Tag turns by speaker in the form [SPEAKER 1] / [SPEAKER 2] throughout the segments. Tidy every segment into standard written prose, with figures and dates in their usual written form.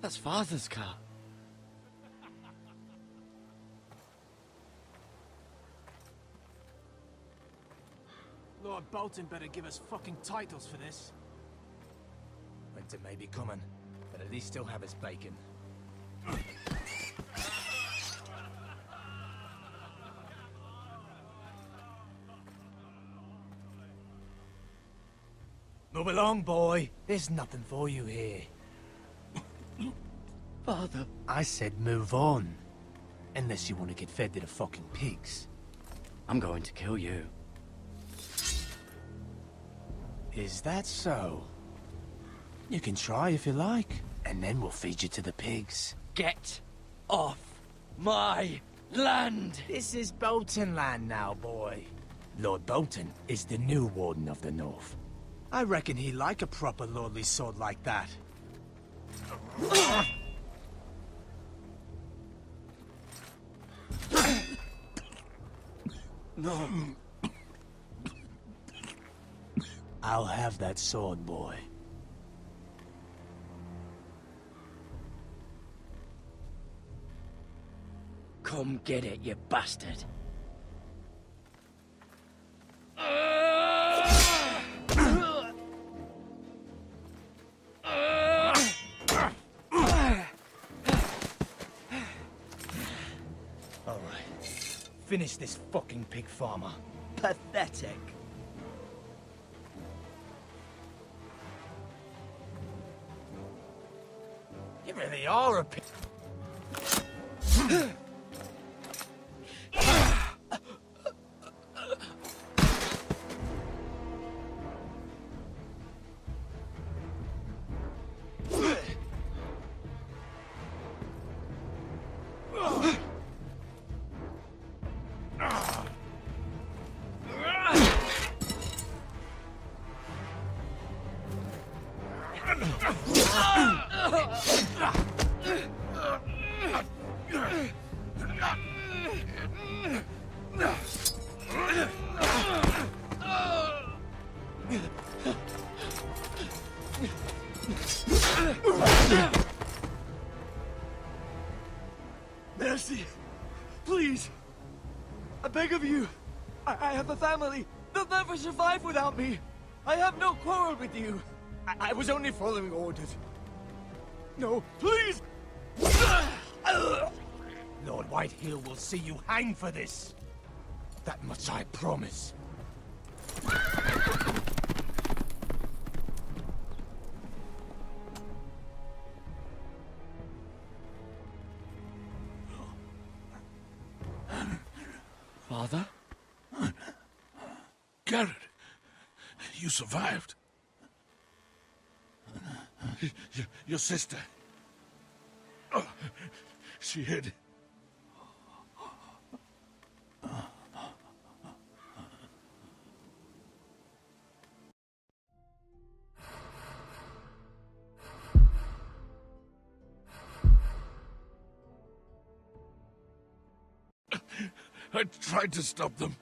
[SPEAKER 1] That's Father's car.
[SPEAKER 2] Lord Bolton better give us fucking titles for this.
[SPEAKER 3] Winter may be coming, but at least he'll have his bacon. Move along, boy. There's nothing for you here.
[SPEAKER 1] Father.
[SPEAKER 3] I said move on. Unless you want to get fed to the fucking pigs.
[SPEAKER 1] I'm going to kill you.
[SPEAKER 3] Is that so? You can try if you like, and then we'll feed you to the pigs.
[SPEAKER 1] Get off my land!
[SPEAKER 3] This is Bolton land now, boy. Lord Bolton is the new Warden of the North. I reckon he like a proper lordly sword like that.
[SPEAKER 1] No.
[SPEAKER 3] I'll have that sword, boy.
[SPEAKER 1] Come get it, you bastard.
[SPEAKER 3] All right. Finish this fucking pig farmer.
[SPEAKER 1] Pathetic.
[SPEAKER 3] You really are a pig.
[SPEAKER 4] Mercy! Please! I beg of you! I have a family! They'll never survive without me! I have no quarrel with you! I was only following orders. No, please!
[SPEAKER 3] Lord Whitehill will see you hang for this. That much I promise.
[SPEAKER 1] Father?
[SPEAKER 5] Gared, you survived. Your sister. Oh, she hid. I tried to stop them.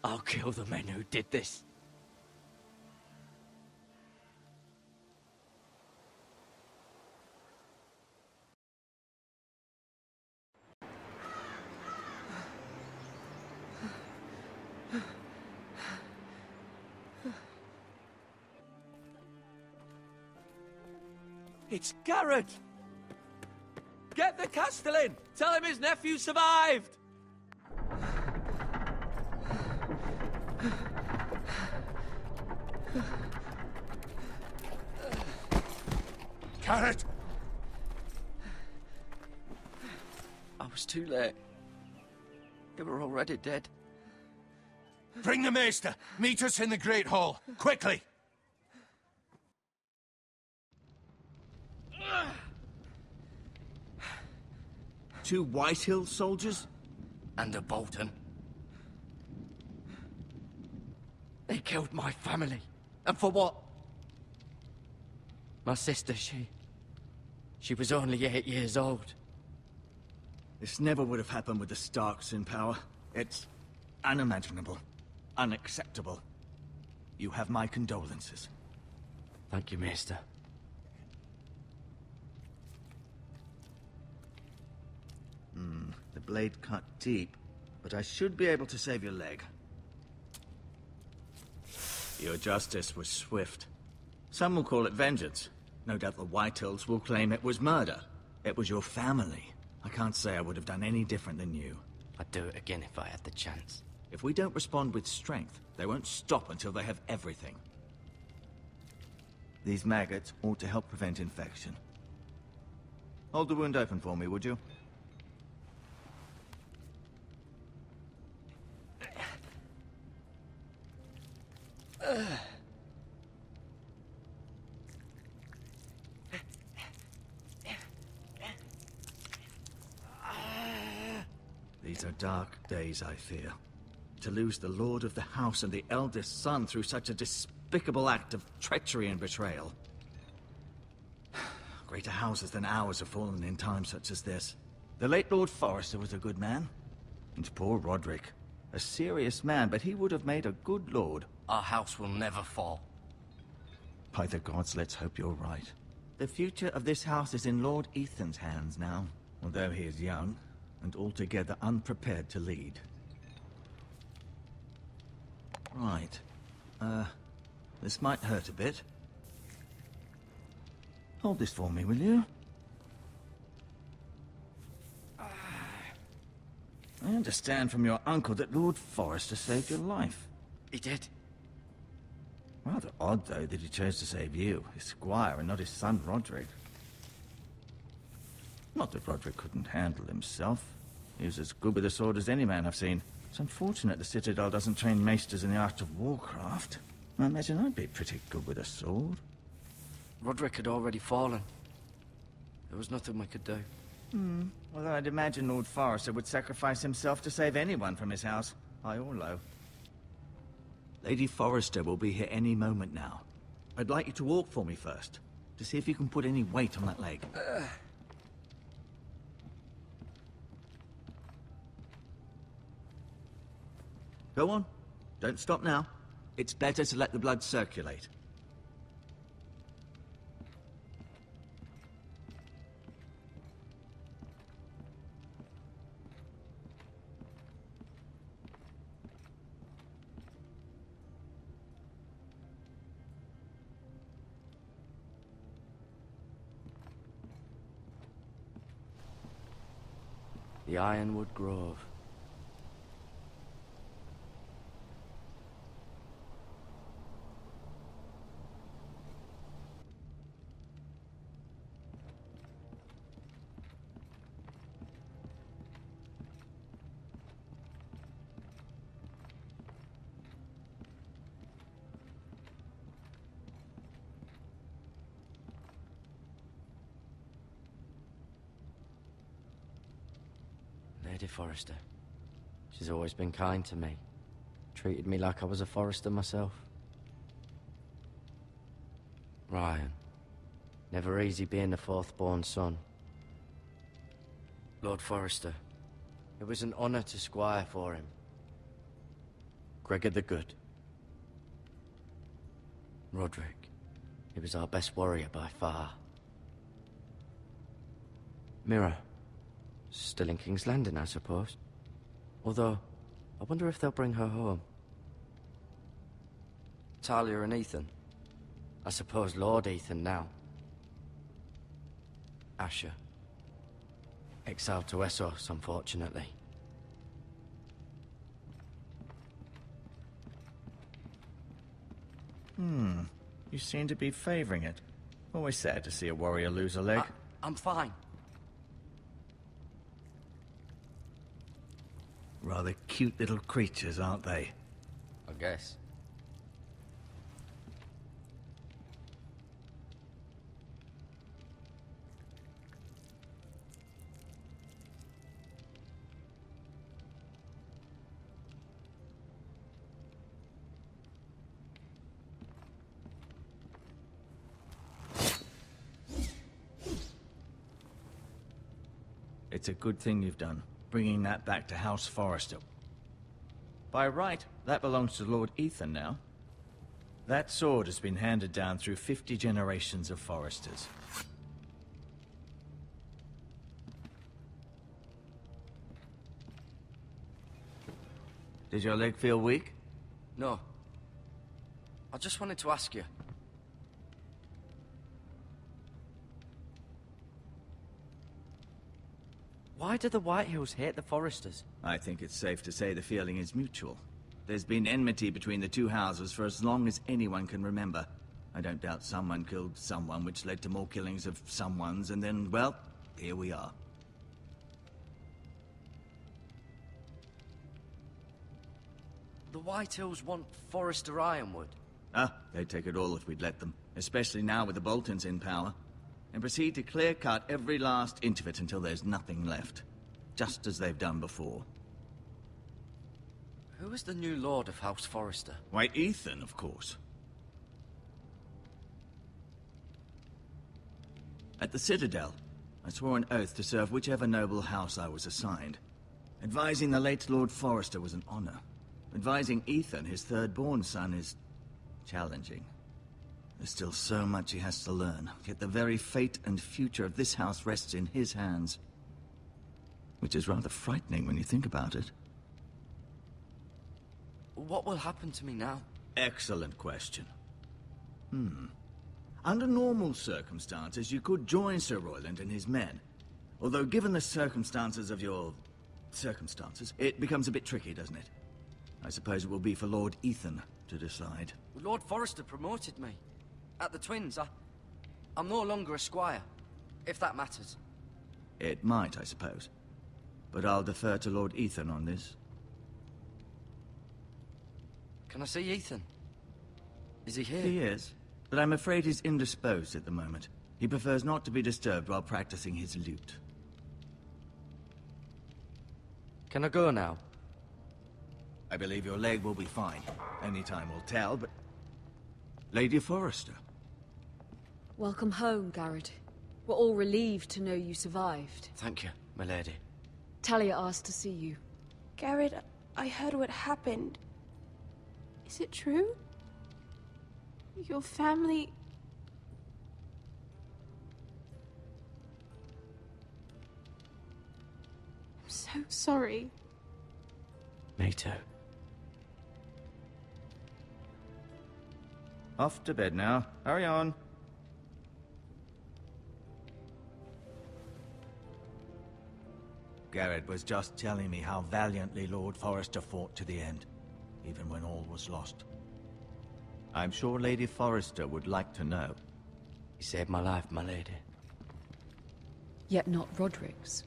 [SPEAKER 1] I'll kill the men who did this.
[SPEAKER 4] It's Gared! Get the Castellan! Tell him his nephew survived!
[SPEAKER 5] Gared!
[SPEAKER 1] I was too late. They were already dead.
[SPEAKER 3] Bring the maester. Meet us in the Great Hall. Quickly!
[SPEAKER 1] Two Whitehill soldiers and a Bolton. They killed my family. And for what? My sister, she was only 8 years old.
[SPEAKER 4] This never would have happened with the Starks in power. It's unimaginable. Unacceptable. You have my condolences.
[SPEAKER 1] Thank you, Maester.
[SPEAKER 4] The blade cut deep, but I should be able to save your leg. Your justice was swift. Some will call it vengeance. No doubt the Whitehills will claim it was murder. It was your family. I can't say I would have done any different than you.
[SPEAKER 1] I'd do it again if I had the chance.
[SPEAKER 4] If we don't respond with strength, they won't stop until they have everything. These maggots ought to help prevent infection. Hold the wound open for me, would you? These are dark days, I fear. To lose the Lord of the House and the eldest son through such a despicable act of treachery and betrayal. Greater houses than ours have fallen in times such as this. The late Lord Forrester was a good man. And poor Roderick. A serious man, but he would have made a good lord.
[SPEAKER 1] Our house will never fall.
[SPEAKER 4] By the gods, let's hope you're right. The future of this house is in Lord Ethan's hands now, although he is young and altogether unprepared to lead. Right. This might hurt a bit. Hold this for me, will you? I understand from your uncle that Lord Forrester saved your life.
[SPEAKER 1] He did.
[SPEAKER 4] Rather odd, though, that he chose to save you, his squire, and not his son, Roderick. Not that Roderick couldn't handle himself. He was as good with a sword as any man I've seen. It's unfortunate the Citadel doesn't train maesters in the art of warcraft. I imagine I'd be pretty good with a sword.
[SPEAKER 1] Roderick had already fallen. There was nothing we could do.
[SPEAKER 4] Well, I'd imagine Lord Forrester would sacrifice himself to save anyone from his house, high or low. Lady Forrester will be here any moment now. I'd like you to walk for me first, to see if you can put any weight on that leg. Go on. Don't stop now. It's better to let the blood circulate.
[SPEAKER 1] The Ironwood Grove. Lady Forrester. She's always been kind to me. Treated me like I was a Forrester myself. Ryan. Never easy being the fourth-born son. Lord Forrester. It was an honor to squire for him. Gregor the Good. Roderick. He was our best warrior by far. Mira. Still in King's Landing, I suppose. Although, I wonder if they'll bring her home. Talia and Ethan. I suppose Lord Ethan now. Asher. Exiled to Westeros, unfortunately.
[SPEAKER 4] You seem to be favoring it. Always sad to see a warrior lose a leg.
[SPEAKER 1] I'm fine.
[SPEAKER 4] Rather cute little creatures, aren't they?
[SPEAKER 1] I guess.
[SPEAKER 6] It's a good thing you've done, bringing that back to House Forrester. By right, that belongs to Lord Ethan now. That sword has been handed down through 50 generations of Forresters. Did your leg feel weak?
[SPEAKER 1] No. I just wanted to ask you. Why do the Whitehills hate the Forresters?
[SPEAKER 6] I think it's safe to say the feeling is mutual. There's been enmity between the two houses for as long as anyone can remember. I don't doubt someone killed someone, which led to more killings of someones, and then, well, here we are.
[SPEAKER 1] The Whitehills want Forrester Ironwood.
[SPEAKER 6] Ah, they'd take it all if we'd let them. Especially now with the Boltons in power. And proceed to clear-cut every last inch of it until there's nothing left. Just as they've done before.
[SPEAKER 1] Who is the new Lord of House Forrester?
[SPEAKER 6] Why, Ethan, of course. At the Citadel, I swore an oath to serve whichever noble house I was assigned. Advising the late Lord Forrester was an honor. Advising Ethan, his third-born son, is challenging. There's still so much he has to learn, yet the very fate and future of this house rests in his hands. Which is rather frightening when you think about it.
[SPEAKER 1] What will happen to me now?
[SPEAKER 6] Excellent question. Under normal circumstances, you could join Sir Royland and his men. Although given the circumstances of your... circumstances, it becomes a bit tricky, doesn't it? I suppose it will be for Lord Ethan to decide.
[SPEAKER 1] Lord Forrester promoted me. At the Twins, I'm no longer a squire, if that matters.
[SPEAKER 6] It might, I suppose. But I'll defer to Lord Ethan on this.
[SPEAKER 1] Can I see Ethan? Is he here?
[SPEAKER 6] He is, but I'm afraid he's indisposed at the moment. He prefers not to be disturbed while practicing his lute.
[SPEAKER 1] Can I go now?
[SPEAKER 6] I believe your leg will be fine. Only time will tell, but... Lady Forrester.
[SPEAKER 7] Welcome home, Gared. We're all relieved to know you survived.
[SPEAKER 1] Thank you, my lady.
[SPEAKER 7] Talia asked to see you.
[SPEAKER 8] Gared, I heard what happened. Is it true? Your family... I'm so sorry.
[SPEAKER 1] Me too.
[SPEAKER 6] Off to bed now. Hurry on. Gared was just telling me how valiantly Lord Forrester fought to the end, even when all was lost. I'm sure Lady Forrester would like to know.
[SPEAKER 1] He saved my life, my lady.
[SPEAKER 7] Yet not Roderick's.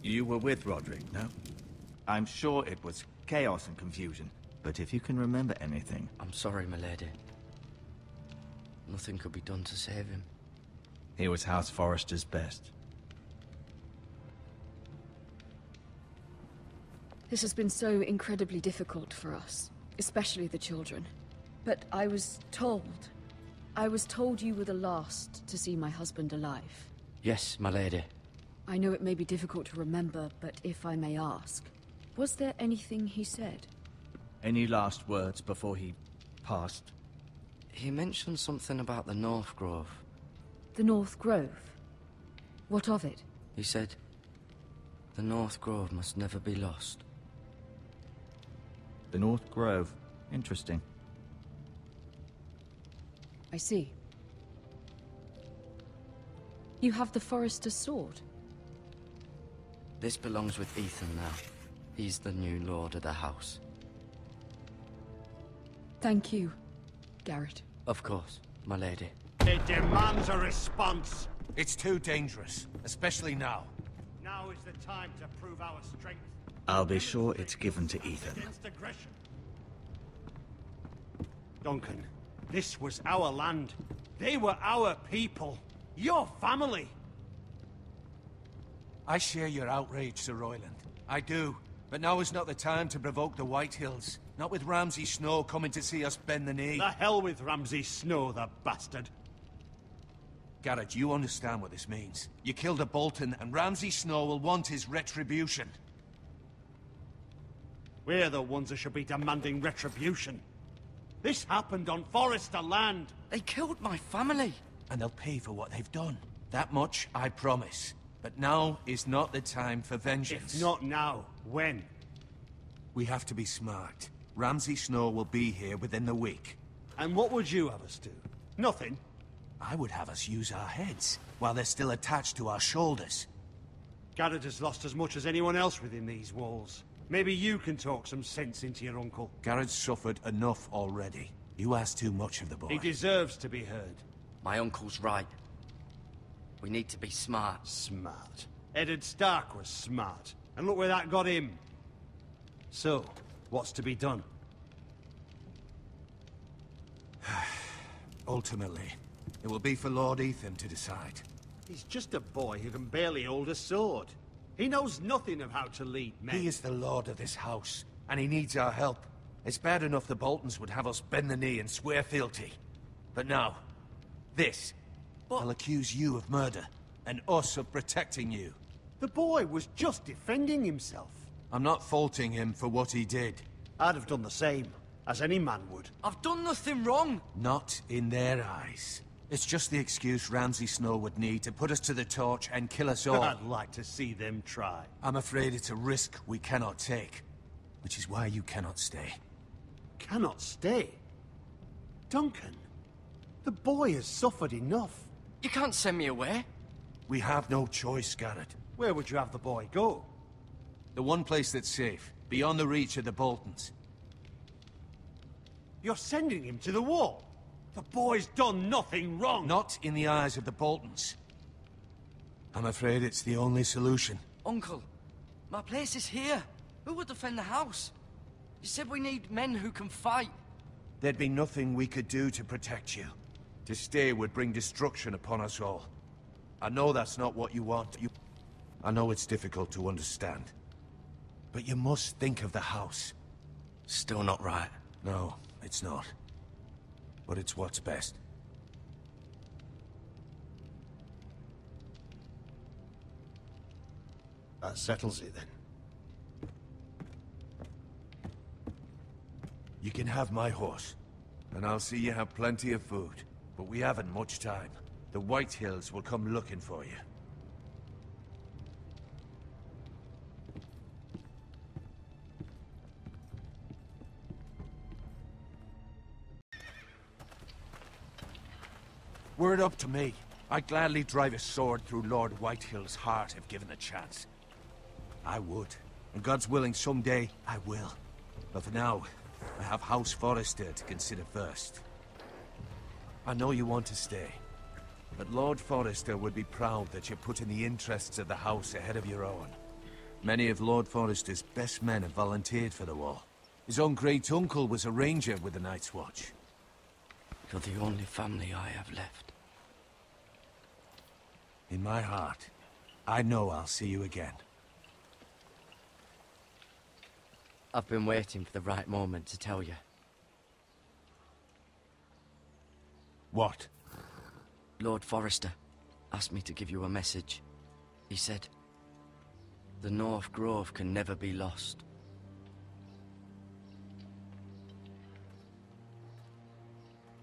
[SPEAKER 6] You were with Roderick, no? I'm sure it was chaos and confusion, but if you can remember anything...
[SPEAKER 1] I'm sorry, my lady. Nothing could be done to save him.
[SPEAKER 6] He was House Forrester's best.
[SPEAKER 7] This has been so incredibly difficult for us, especially the children. But I was told you were the last to see my husband alive.
[SPEAKER 1] Yes, my lady.
[SPEAKER 7] I know it may be difficult to remember, but if I may ask, was there anything he said?
[SPEAKER 6] Any last words before he passed?
[SPEAKER 1] He mentioned something about the North Grove.
[SPEAKER 7] The North Grove? What of it?
[SPEAKER 1] He said, the North Grove must never be lost.
[SPEAKER 6] The North Grove. Interesting.
[SPEAKER 7] I see. You have the Forrester's sword.
[SPEAKER 1] This belongs with Ethan now. He's the new lord of the house.
[SPEAKER 7] Thank you, Gared.
[SPEAKER 1] Of course, my lady.
[SPEAKER 9] It demands a response.
[SPEAKER 2] It's too dangerous, especially now.
[SPEAKER 9] Now is the time to prove our strength.
[SPEAKER 6] I'll be sure it's given to Ethan.
[SPEAKER 9] Against aggression. Duncan, this was our land. They were our people. Your family.
[SPEAKER 2] I share your outrage, Sir Royland. I do. But now is not the time to provoke the Whitehills. Not with Ramsay Snow coming to see us bend the knee.
[SPEAKER 9] The hell with Ramsay Snow, the bastard.
[SPEAKER 2] Gared, you understand what this means. You killed a Bolton, and Ramsay Snow will want his retribution.
[SPEAKER 9] We're the ones that should be demanding retribution. This happened on Forrester land.
[SPEAKER 1] They killed my family.
[SPEAKER 2] And they'll pay for what they've done. That much, I promise. But now is not the time for vengeance.
[SPEAKER 9] If not now, when?
[SPEAKER 2] We have to be smart. Ramsay Snow will be here within the week.
[SPEAKER 9] And what would you have us do? Nothing?
[SPEAKER 2] I would have us use our heads, while they're still attached to our shoulders.
[SPEAKER 9] Gared has lost as much as anyone else within these walls. Maybe you can talk some sense into your uncle.
[SPEAKER 2] Gared's suffered enough already. You ask too much of the boy.
[SPEAKER 9] He deserves to be heard.
[SPEAKER 1] My uncle's right. We need to be smart.
[SPEAKER 9] Smart. Eddard Stark was smart. And look where that got him. So, what's to be done?
[SPEAKER 2] Ultimately, it will be for Lord Ethan to decide.
[SPEAKER 9] He's just a boy who can barely hold a sword. He knows nothing of how to lead men.
[SPEAKER 2] He is the lord of this house, and he needs our help. It's bad enough the Boltons would have us bend the knee and swear fealty. But now, this. They'll accuse you of murder, and us of protecting you.
[SPEAKER 9] The boy was just defending himself.
[SPEAKER 2] I'm not faulting him for what he did.
[SPEAKER 9] I'd have done the same, as any man would.
[SPEAKER 1] I've done nothing wrong.
[SPEAKER 2] Not in their eyes. It's just the excuse Ramsay Snow would need to put us to the torch and kill us all.
[SPEAKER 9] I'd like to see them try.
[SPEAKER 2] I'm afraid it's a risk we cannot take, which is why you cannot stay.
[SPEAKER 9] Cannot stay? Duncan, the boy has suffered enough.
[SPEAKER 1] You can't send me away.
[SPEAKER 2] We have no choice, Gared.
[SPEAKER 9] Where would you have the boy go?
[SPEAKER 2] The one place that's safe, beyond the reach of the Boltons.
[SPEAKER 9] You're sending him to the wall? The boy's done nothing wrong!
[SPEAKER 2] Not in the eyes of the Boltons. I'm afraid it's the only solution.
[SPEAKER 1] Uncle, my place is here. Who would defend the house? You said we need men who can fight.
[SPEAKER 2] There'd be nothing we could do to protect you. To stay would bring destruction upon us all. I know that's not what you want. I know it's difficult to understand. But you must think of the house.
[SPEAKER 1] Still not right.
[SPEAKER 2] No, it's not. But it's what's best.
[SPEAKER 9] That settles it, then.
[SPEAKER 2] You can have my horse, and I'll see you have plenty of food. But we haven't much time. The White Hills will come looking for you. Were it up to me, I'd gladly drive a sword through Lord Whitehill's heart if given a chance. I would. And God's willing, someday I will. But for now, I have House Forrester to consider first. I know you want to stay, but Lord Forrester would be proud that you're putting the interests of the house ahead of your own. Many of Lord Forrester's best men have volunteered for the war. His own great-uncle was a ranger with the Night's Watch.
[SPEAKER 1] You're the only family I have left.
[SPEAKER 2] In my heart, I know I'll see you again.
[SPEAKER 1] I've been waiting for the right moment to tell you.
[SPEAKER 2] What?
[SPEAKER 1] Lord Forrester asked me to give you a message. He said, the North Grove can never be lost.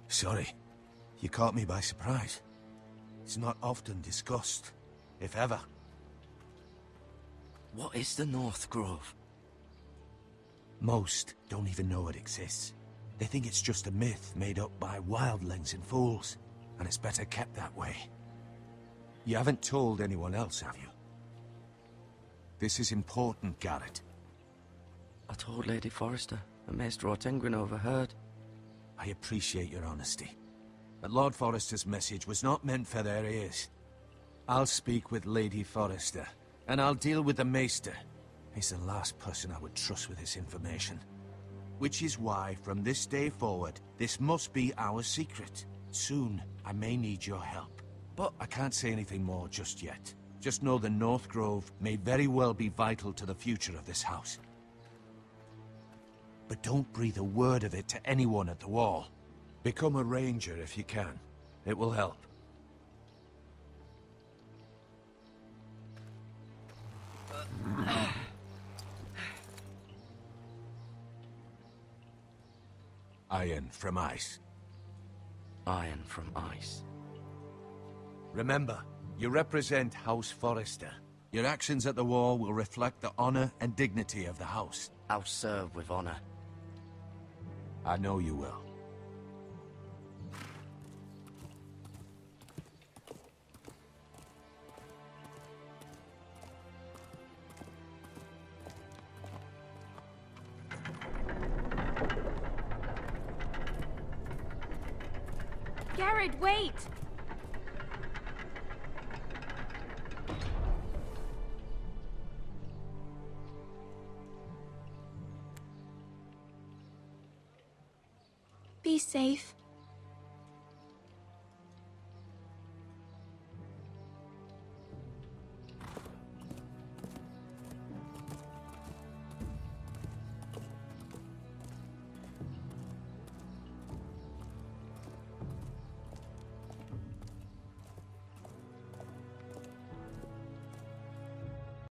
[SPEAKER 2] Sorry. You caught me by surprise. It's not often discussed, if ever.
[SPEAKER 1] What is the North Grove?
[SPEAKER 2] Most don't even know it exists. They think it's just a myth made up by wildlings and fools, and it's better kept that way. You haven't told anyone else, have you? This is important, Gared.
[SPEAKER 1] I told Lady Forrester, and Maester Ortenguin overheard.
[SPEAKER 2] I appreciate your honesty. But Lord Forrester's message was not meant for their ears. I'll speak with Lady Forrester, and I'll deal with the Maester. He's the last person I would trust with this information. Which is why, from this day forward, this must be our secret. Soon, I may need your help. But I can't say anything more just yet. Just know the North Grove may very well be vital to the future of this house. But don't breathe a word of it to anyone at the wall. Become a ranger if you can. It will help. Iron from ice.
[SPEAKER 1] Iron from ice.
[SPEAKER 2] Remember, you represent House Forrester. Your actions at the war will reflect the honor and dignity of the house.
[SPEAKER 1] I'll serve with honor.
[SPEAKER 2] I know you will.
[SPEAKER 8] Gared, wait! Be safe.